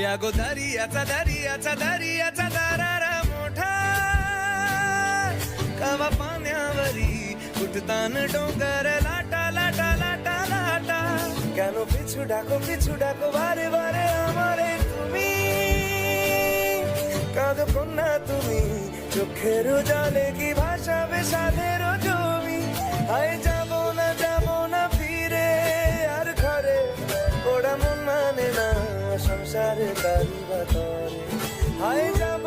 दरियाचा दरियाचा दरियाचा दरारा मोठा कवा पाण्यावरी उठतान डोंगर लाटा लाटा लाटा लाटा কেন পিছু ডাকো বারে বারে আমারে তুমি কাঁদো কন্যা তুমি চোখের জলে কি ভাসাবে সাধের জমি হায় যাব না ফিরে আর ঘরে ওরা মন মানে না সংসারে তারি বাতরে হায় যাব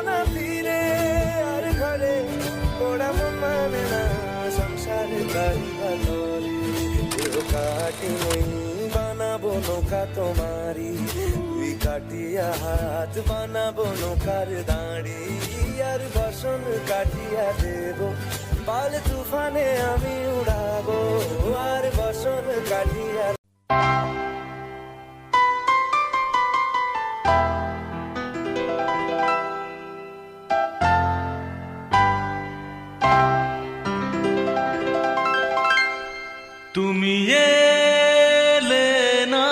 না ফিরে আর ঘরে ওরা মন মানে না সংসারে তারি বাতরে কাটি নেই বানাবো নৌকা তোমারি তুই কাটিয়া হাত বানাবো নৌকার দাঁড়ি আর বসন কাটিয়া দেব পাল তুফানে আমি উড়াবো আর বসন কাটিয়া তুমি এলে না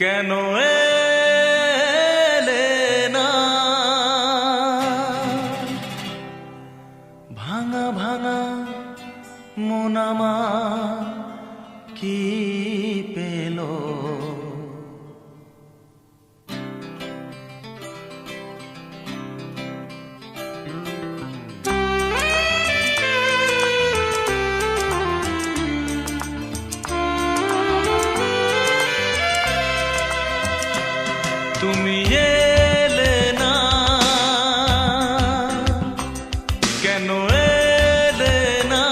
কেন এলে না ভাঙা ভাঙা মন আমার কি পেল তুমি এলে না কেন এলে না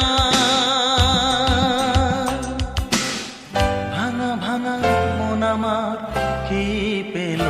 ভাঙা ভাঙা মন আমার কি পেল